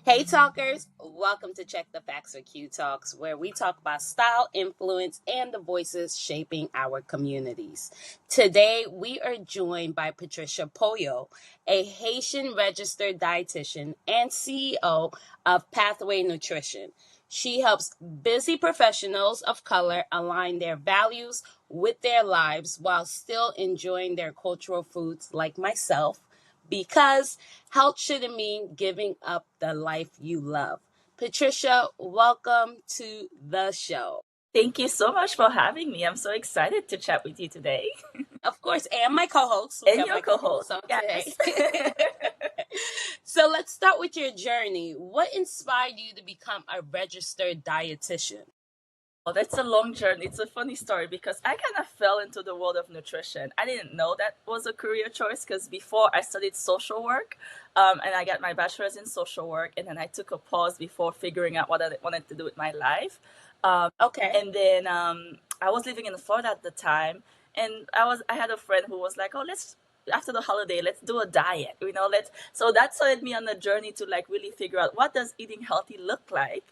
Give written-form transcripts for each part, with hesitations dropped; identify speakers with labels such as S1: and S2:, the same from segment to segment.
S1: Hey talkers, welcome to Check the Facts for Q Talks, where we talk about style, influence, and the voices shaping our communities. Today, we are joined by Patricia Pauyo, a Haitian registered dietitian and CEO of Pathway Nutrition. She helps busy professionals of color align their values with their lives while still enjoying their cultural foods like myself because health shouldn't mean giving up the life you love. Patricia, welcome to the show.
S2: Thank you so much for having me. I'm so excited to chat with you today.
S1: Of course, and my co-host. We
S2: And
S1: have
S2: your
S1: my
S2: co
S1: co-host
S2: host.
S1: on today.
S2: Yes.
S1: So let's start with your journey. What inspired you to become a registered dietitian?
S2: Well, that's a long journey. It's a funny story because I kind of fell into the world of nutrition. I didn't know that was a career choice because before I studied social work, and I got my bachelor's in social work, and then I took a pause before figuring out what I wanted to do with my life.
S1: Okay.
S2: And then I was living in Florida at the time, and I had a friend who was like, "Oh, let's after the holiday, let's do a diet." Let's. So that started me on the journey to like really figure out what does eating healthy look like,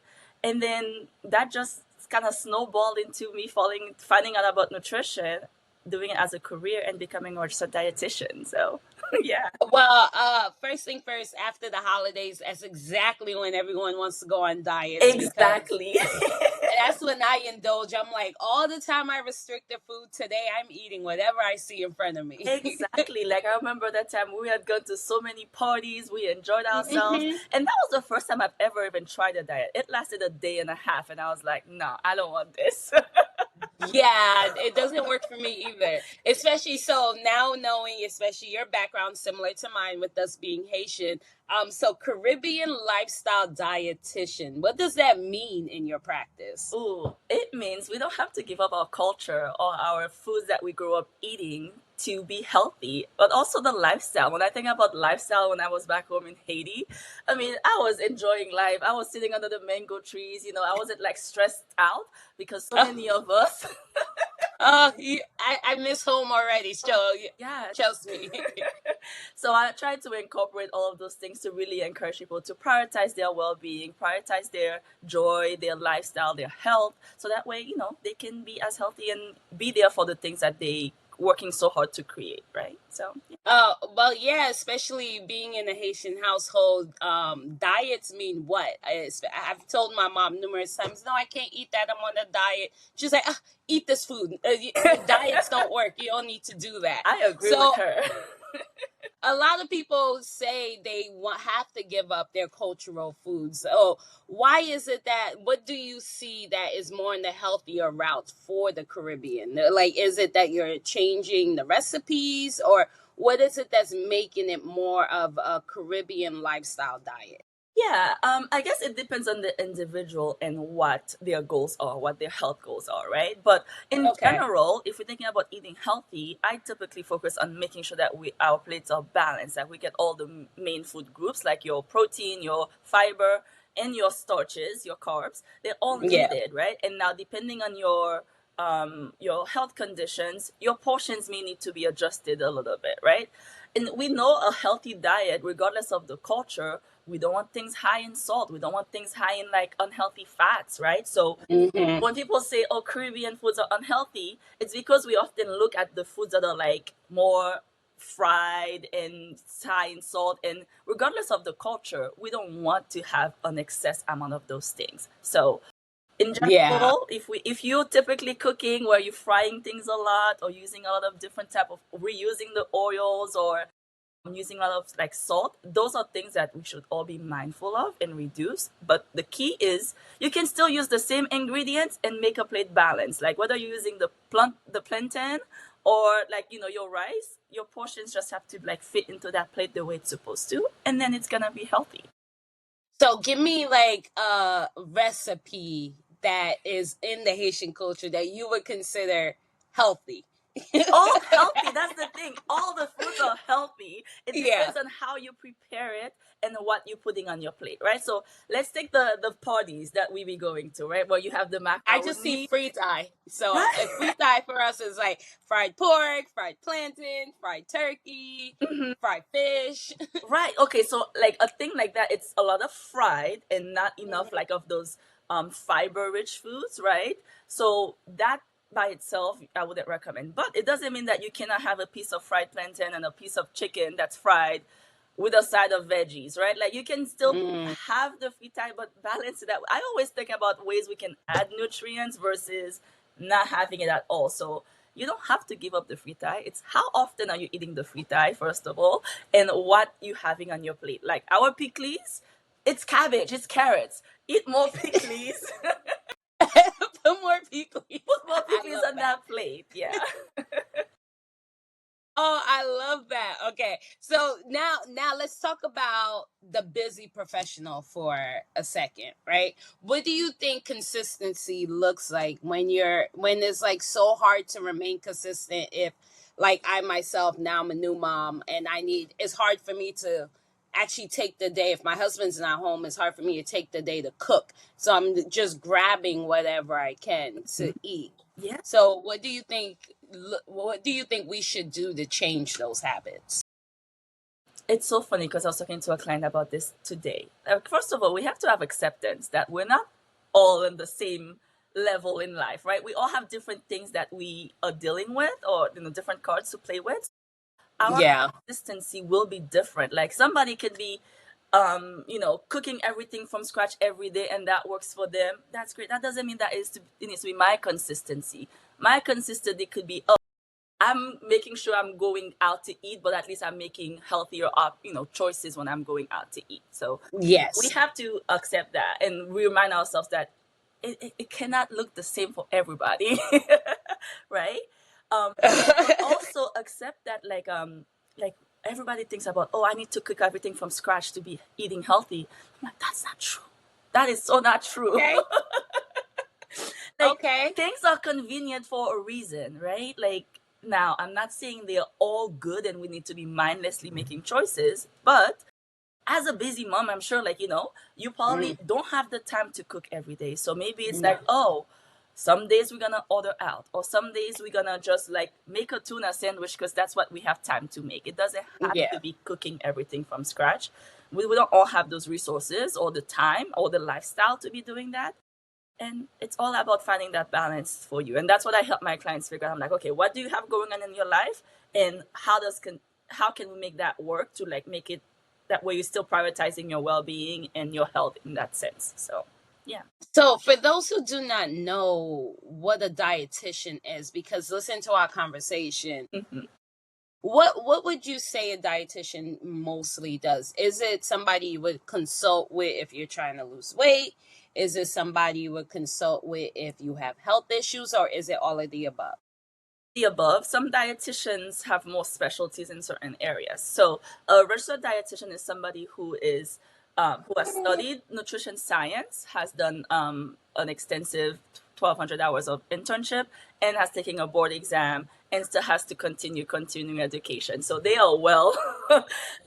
S2: and then that just kind of snowballed into me finding out about nutrition, doing it as a career, and becoming a registered dietitian. So, yeah.
S1: Well, first thing first, after the holidays, that's exactly when everyone wants to go on diets because
S2: Exactly.
S1: that's when I indulge. I'm like, all the time I restrict the food today, I'm eating whatever I see in front of me.
S2: Exactly. Like I remember that time we had gone to so many parties, we enjoyed ourselves,
S1: Hmm.
S2: and that was the first time I've ever even tried a diet. It lasted a day and a half, and I was like, "No, I don't want this."
S1: Yeah, it doesn't work for me either. Especially so now knowing, especially your background similar to mine with us being Haitian. So Caribbean lifestyle dietitian. What does that mean in your practice?
S2: Ooh, it means we don't have to give up our culture or our foods that we grew up eating to be healthy, but also the lifestyle. When I think about lifestyle when I was back home in Haiti, I mean, I was enjoying life. I was sitting under the mango trees, I wasn't like stressed out because so
S1: Oh,
S2: many of us.
S1: I miss home already. So
S2: Yeah.
S1: trust me.
S2: So I try to incorporate all of those things to really encourage people to prioritize their well-being, prioritize their joy, their lifestyle, their health, so that way, they can be as healthy and be there for the things that they working so hard to create, right? So, yeah.
S1: Well, yeah, especially being in a Haitian household, diets mean what? I've told my mom numerous times, no, I can't eat that. I'm on a diet. She's like, eat this food. Diets don't work. You don't need to do that.
S2: I agree with
S1: So
S2: her.
S1: a lot of people say they have to give up their cultural foods. So why is it that? What do you see that is more in the healthier route for the Caribbean? Like, is it that you're changing the recipes, or what is it that's making it more of a Caribbean lifestyle diet?
S2: Yeah, I guess it depends on the individual and what their goals are, what their health goals are, right? But in
S1: Okay.
S2: general, if we're thinking about eating healthy, I typically focus on making sure that our plates are balanced, that we get all the main food groups like your protein, your fiber, and your starches, your carbs. They're all
S1: Yeah.
S2: needed, right? And now, depending on your health conditions, your portions may need to be adjusted a little bit, right? And we know a healthy diet, regardless of the culture, we don't want things high in salt. We don't want things high in like unhealthy fats, right? So
S1: Hmm.
S2: when people say, "Oh, Caribbean foods are unhealthy," it's because we often look at the foods that are like more fried and high in salt. And regardless of the culture, we don't want to have an excess amount of those things. So in
S1: Yeah.
S2: general, if you're typically cooking where you're frying things a lot or using a lot of different type of reusing the oils or using a lot of like salt, those are things that we should all be mindful of and reduce. But the key is you can still use the same ingredients and make a plate balance. Like whether you're using the plantain or like your rice, your portions just have to like fit into that plate the way it's supposed to, and then it's gonna be healthy.
S1: So give me like a recipe that is in the Haitian culture that you would consider healthy.
S2: All healthy. That's the thing. All the foods are healthy. It
S1: Yeah.
S2: depends on how you prepare it and what you're putting on your plate, right? So let's take the parties that we be going to, right? Where you have the
S1: I just see
S2: macaroni,
S1: fritai. So a
S2: right?
S1: fritai for us is like fried pork, fried plantain, fried turkey,
S2: Mhm.
S1: fried fish.
S2: Right. Okay. So like a thing like that, it's a lot of fried and not enough like of those fiber rich foods, right? So that by itself I wouldn't recommend. But it doesn't mean that you cannot have a piece of fried plantain and a piece of chicken that's fried with a side of veggies, right? Like you can still
S1: Mm,
S2: have the fritai but balance it out. I always think about ways we can add nutrients versus not having it at all. So you don't have to give up the fritai. It's how often are you eating the fritai, first of all, and what you having on your plate. Like our pickles, it's cabbage, it's carrots. Eat more pickles.
S1: put more pickles.
S2: Put more
S1: I
S2: pickles
S1: love
S2: on
S1: that.
S2: that plate. Yeah.
S1: Oh, I love that. Okay. So now let's talk about the busy professional for a second, right? What do you think consistency looks like when it's like so hard to remain consistent if like I myself now I'm a new mom and it's hard for me to actually take the day if my husband's not home, it's hard for me to take the day to cook. So I'm just grabbing whatever I can to eat.
S2: Yeah.
S1: So, what do you think we should do to change those habits?
S2: It's so funny because I was talking to a client about this today. First of all, we have to have acceptance that we're not all in the same level in life, right? We all have different things that we are dealing with or different cards to play with. Our
S1: Yeah.
S2: consistency will be different. Like somebody could be cooking everything from scratch every day and that works for them. That's great. That doesn't mean that it needs to be my consistency. My consistency could be, oh, I'm making sure I'm going out to eat, but at least I'm making healthier choices when I'm going out to eat. So we
S1: Yes.
S2: have to accept that and remind ourselves that it cannot look the same for everybody. Right? But also accept that like everybody thinks about, oh, I need to cook everything from scratch to be eating healthy. I'm like, that's not true. That is so not true.
S1: Okay.
S2: Like
S1: Okay.
S2: things are convenient for a reason, right? Like now I'm not saying they're all good and we need to be mindlessly making choices, but as a busy mom, I'm sure you
S1: Mm,
S2: probably don't have the time to cook every day. So maybe it's
S1: no.
S2: like, oh, some days we're gonna order out, or some days we're gonna just like make a tuna sandwich because that's what we have time to make. It doesn't have
S1: Yeah.
S2: to be cooking everything from scratch. We don't all have those resources or the time or the lifestyle to be doing that. And it's all about finding that balance for you. And that's what I help my clients figure out. I'm like, okay, what do you have going on in your life? And how can we make that work to like make it that way you're still prioritizing your well-being and your health in that sense. So yeah.
S1: So, for those who do not know what a dietitian is, because listen to our conversation,
S2: Mhm.
S1: what would you say a dietitian mostly does? Is it somebody you would consult with if you're trying to lose weight? Is it somebody you would consult with if you have health issues, or is it all of the above?
S2: The above. Some dietitians have more specialties in certain areas. So a registered dietitian is somebody who has studied nutrition science, has done an extensive 1,200 hours of internship, and has taken a board exam, and still has to continue continuing education. So they are well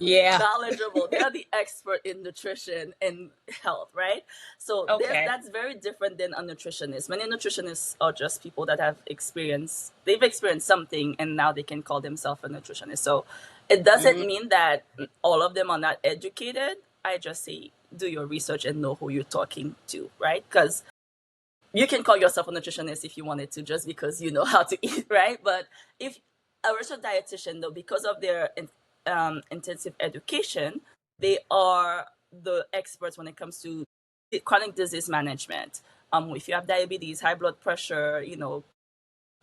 S1: Yeah.
S2: knowledgeable. They are the expert in nutrition and health, right? So
S1: Okay.
S2: that's very different than a nutritionist. Many nutritionists are just people that they've experienced something and now they can call themselves a nutritionist. So it doesn't
S1: Mm,
S2: mean that all of them are not educated. I just say do your research and know who you're talking to, right? Because you can call yourself a nutritionist if you wanted to, just because you know how to eat, right? But if a registered dietitian, though, because of their intensive education, they are the experts when it comes to chronic disease management. If you have diabetes, high blood pressure,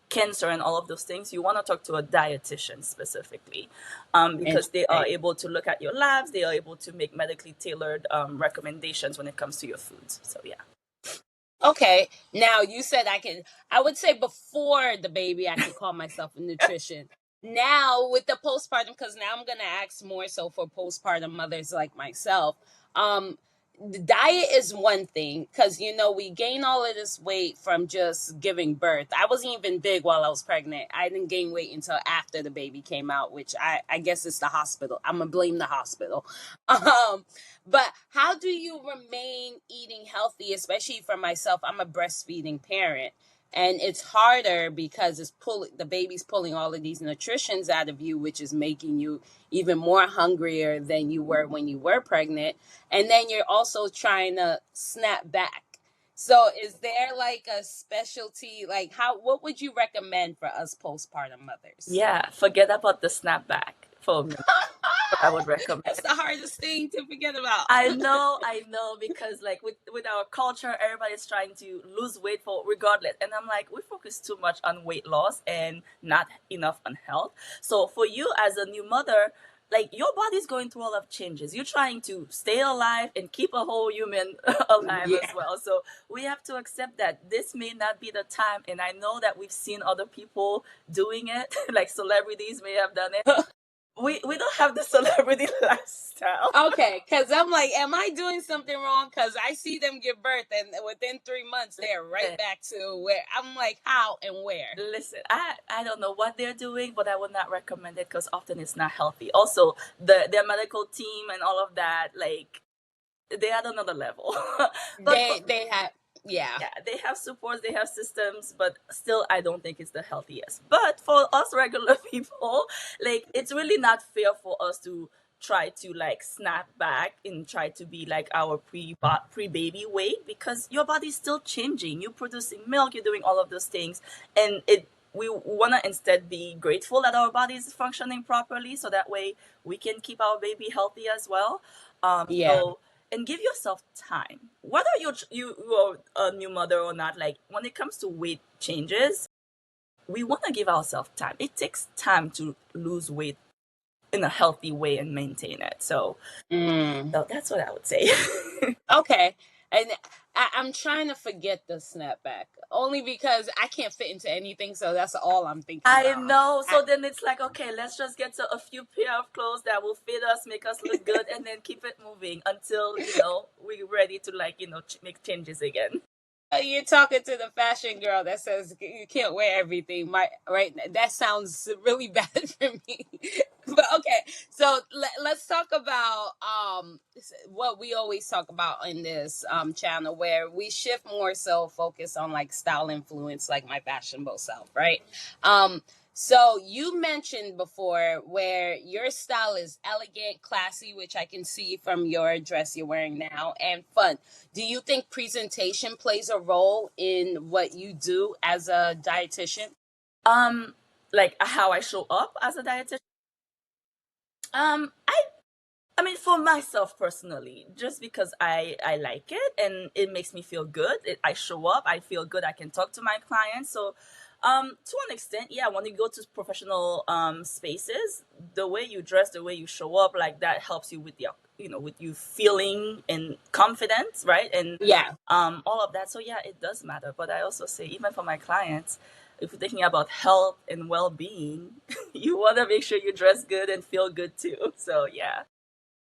S2: cancer, and all of those things, you want to talk to a dietitian specifically, because they are
S1: interesting.
S2: able to look at your labs. They are able to make medically tailored recommendations when it comes to your foods. So yeah.
S1: Okay. Now you said I would say before the baby, I could call myself a nutrition. Now with the postpartum, because now I'm gonna ask more so for postpartum mothers like myself. Um, the diet is one thing, because we gain all of this weight from just giving birth. I wasn't even big while I was pregnant. I didn't gain weight until after the baby came out, which I guess it's the hospital. I'm gonna blame the hospital. But how do you remain eating healthy, especially for myself? I'm a breastfeeding parent, and it's harder because the baby's pulling all of these nutritions out of you, which is making you even more hungrier than you were when you were pregnant. And then you're also trying to snap back. So is there like a specialty, like what would you recommend for us postpartum mothers?
S2: Yeah, forget about the snapback for me. What I would recommend.
S1: That's the hardest thing to forget about.
S2: I know, because like with our culture, everybody's trying to lose weight for regardless, and I'm like, we focus too much on weight loss and not enough on health. So for you as a new mother, like your body's going through a lot of changes. You're trying to stay alive and keep a whole human alive
S1: Yeah.
S2: as well. So we have to accept that this may not be the time. And I know that we've seen other people doing it, like celebrities may have done it. We don't have the celebrity lifestyle.
S1: Okay, because I'm like, am I doing something wrong? Because I see them give birth, and within 3 months, they're right back to where I'm like, how and where?
S2: Listen, I don't know what they're doing, but I would not recommend it because often it's not healthy. Also, their medical team and all of that, like, they're at another level.
S1: They have, yeah.
S2: Yeah, they have supports, they have systems, but still, I don't think it's the healthiest. But for us regular people, like, it's really not fair for us to try to like snap back and try to be like our pre baby weight, because your body's still changing. You're producing milk, you're doing all of those things, and we want to instead be grateful that our body is functioning properly, so that way we can keep our baby healthy as well.
S1: Yeah.
S2: So, and give yourself time, whether you're a new mother or not. Like when it comes to weight changes, we want to give ourselves time. It takes time to lose weight in a healthy way and maintain it. So that's what I would say.
S1: Okay. And I'm trying to forget the snapback, only because I can't fit into anything, so that's all I'm thinking
S2: I
S1: about.
S2: know. So then it's like, okay, let's just get to a few pair of clothes that will fit us, make us look good, and then keep it moving until, we're ready to like, make changes again.
S1: You're talking to the fashion girl that says you can't wear everything. Right? That sounds really bad for me. But okay, so let's talk about what we always talk about in this channel, where we shift more so focus on like style influence, like my fashionable self, right? So you mentioned before where your style is elegant, classy, which I can see from your dress you're wearing now, and fun. Do you think presentation plays a role in what you do as a dietitian?
S2: Like how I show up as a dietitian. I mean, for myself personally, just because I like it and it makes me feel good. I show up, I feel good, I can talk to my clients. So, to an extent, yeah, when you go to professional spaces, the way you dress, the way you show up, like that helps you with with you feeling and confidence, right? And
S1: Yeah.
S2: all of that. So yeah, it does matter. But I also say, even for my clients, if you're thinking about health and well-being, you want to make sure you dress good and feel good too. So yeah.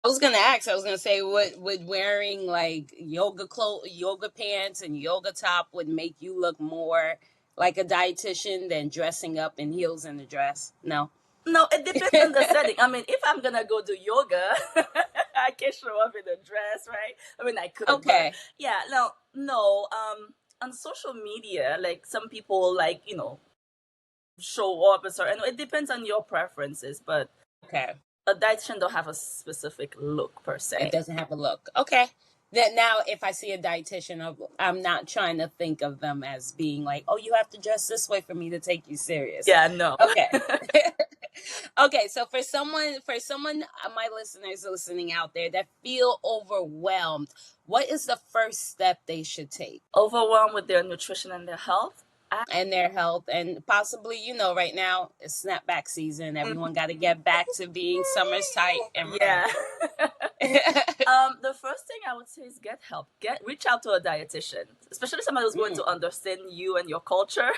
S1: I was gonna ask. I was gonna say, would wearing like yoga pants, and yoga top would make you look more like a dietitian than dressing up in heels and a dress? No.
S2: No, it depends on the setting. I mean, if I'm gonna go do yoga, I can show up in a dress, right? I mean, I could.
S1: Okay.
S2: But yeah, no. On social media, like some people like show up and so, and it depends on your preferences. But
S1: Okay.
S2: a dietitian don't have a specific look per se.
S1: It doesn't have a look. Okay. Then now, if I see a dietitian, I'm not trying to think of them as being like, oh, you have to dress this way for me to take you serious.
S2: Yeah, no.
S1: Okay. Okay. So for someone, my listeners listening out there that feel overwhelmed, what is the first step they should take?
S2: Overwhelmed with their nutrition and their health.
S1: And their health, and possibly, right now it's snapback season. Everyone got to get back to being summer's tight and
S2: Yeah. The first thing I would say is get help. Reach out to a dietitian, especially somebody who's going to understand you and your culture,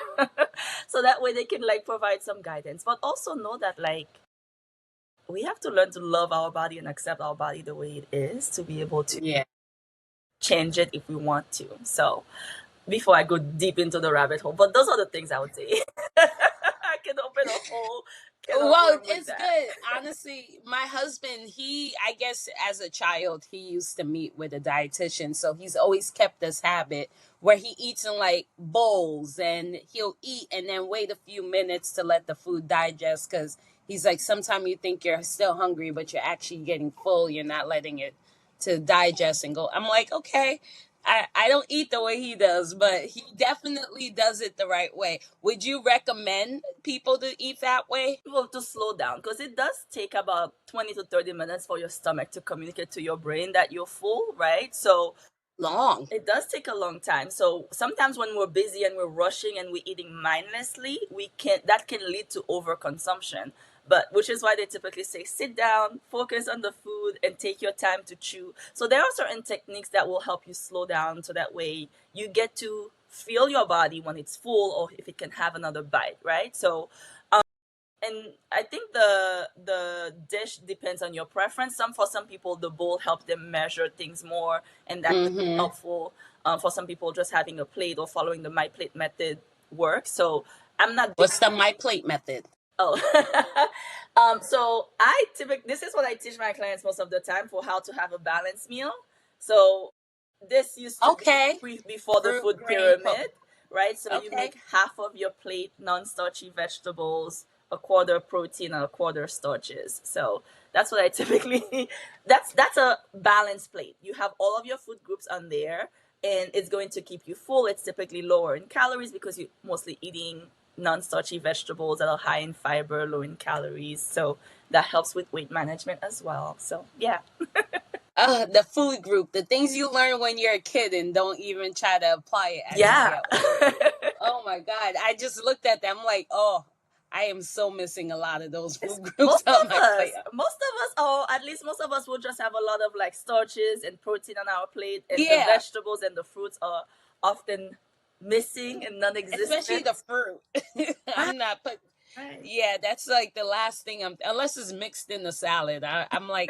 S2: so that way they can like provide some guidance. But also know that like we have to learn to love our body and accept our body the way it is to be able to change it if we want to. So before I go deep into the rabbit hole, but those are the things I would say. I can open a whole can of
S1: Well,
S2: worm with
S1: it's
S2: that.
S1: good. Honestly, my husband, I guess as a child, he used to meet with a dietitian. So he's always kept this habit where he eats in like bowls and he'll eat and then wait a few minutes to let the food digest. Cause he's like, sometimes you think you're still hungry, but you're actually getting full. You're not letting it to digest and go. I'm like, okay. I don't eat the way he does, but he definitely does it the right way. Would you recommend people to eat that way?
S2: Well, to slow down, because it does take about 20 to 30 minutes for your stomach to communicate to your brain that you're full, right? So
S1: Long.
S2: it does take a long time. So sometimes when we're busy and we're rushing and we're eating mindlessly, that can lead to overconsumption. But which is why they typically say sit down, focus on the food, and take your time to chew. So there are certain techniques that will help you slow down so that way you get to feel your body when it's full or if it can have another bite, right? So and I think the dish depends on your preference. For some people, the bowl helps them measure things more, and that could be
S1: Mm-hmm.
S2: helpful. For some people, just having a plate or following the my plate method works. So I'm not big.
S1: What's the my plate method?
S2: Oh, so I typically this is what I teach my clients most of the time for how to have a balanced meal. So this used to be
S1: Okay.
S2: before the
S1: Fruit,
S2: food
S1: grain,
S2: pyramid, right? So you
S1: okay.
S2: make half of your plate non-starchy vegetables, a quarter protein, and a quarter starches. So that's what I typically that's a balanced plate. You have all of your food groups on there, and it's going to keep you full. It's typically lower in calories because you're mostly eating non-starchy vegetables that are high in fiber, low in calories. So that helps with weight management as well. So yeah.
S1: The food group, the things you learn when you're a kid and don't even try to apply it as you
S2: Yeah.
S1: get older. Oh my God. I just looked at them like, oh, I am so missing a lot of those food groups on my plate.
S2: Most of us, or at least most of us, will just have a lot of like starches and protein on our plate, and the
S1: Yeah.
S2: vegetables and the fruits are often missing and
S1: Especially
S2: non-existent.
S1: the fruit.
S2: Right.
S1: I'm not put.
S2: Right.
S1: Yeah, that's like the last thing unless it's mixed in the salad. I'm like,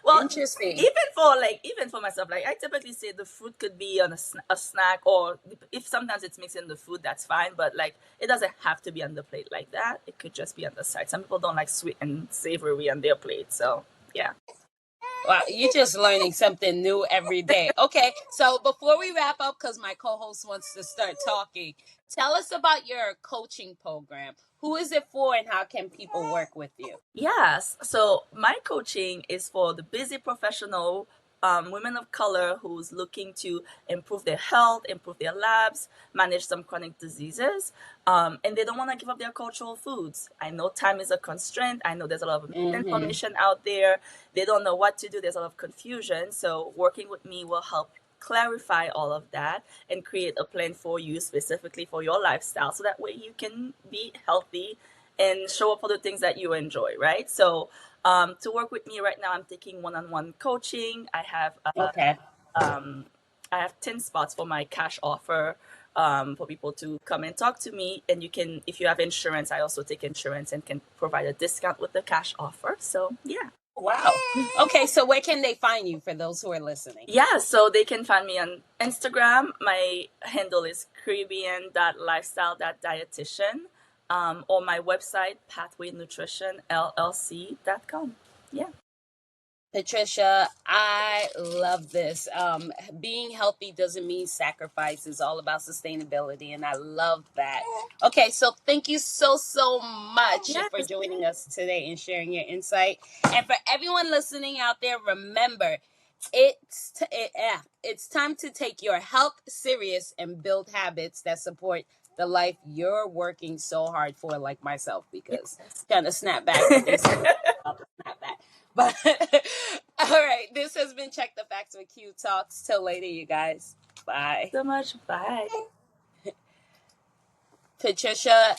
S2: Well,
S1: interesting.
S2: even for myself, like I typically say the fruit could be on a snack, or if sometimes it's mixed in the food, that's fine. But like it doesn't have to be on the plate like that. It could just be on the side. Some people don't like sweet and savory on their plate, so yeah.
S1: Wow, you're just learning something new every day. Okay, so before we wrap up, because my co host wants to start talking, tell us about your coaching program. Who is it for, and how can people work with you?
S2: Yes. So my coaching is for the busy professional women of color who's looking to improve their health, improve their labs, manage some chronic diseases, and they don't want to give up their cultural foods. I know time is a constraint. I know there's a lot of
S1: Mm-hmm.
S2: misinformation out there. They don't know what to do. There's a lot of confusion. So working with me will help clarify all of that and create a plan for you specifically for your lifestyle so that way you can be healthy and show up for the things that you enjoy, right? So, to work with me right now, I'm taking one-on-one coaching.
S1: Okay.
S2: Um, I have 10 spots for my cash offer for people to come and talk to me. And you can, if you have insurance, I also take insurance and can provide a discount with the cash offer. So, yeah.
S1: Wow. Okay, so where can they find you for those who are listening?
S2: Yeah, so they can find me on Instagram. My handle is caribbean.lifestyle.dietitian, or my website, pathwaynutritionllc.com. Yeah.
S1: Patricia, I love this. Being healthy doesn't mean sacrifice. It's all about sustainability, and I love that. Okay, so thank you so much for
S2: Yes.
S1: joining us today and sharing your insight. And for everyone listening out there, remember, it's time to take your health serious and build habits that support the life you're working so hard for, like myself, because
S2: Yes.
S1: kind of snap back, but they say snap back. But all right, this has been Check the Facts with Q Talks. Till later, you guys. Bye.
S2: So much. Bye.
S1: Patricia,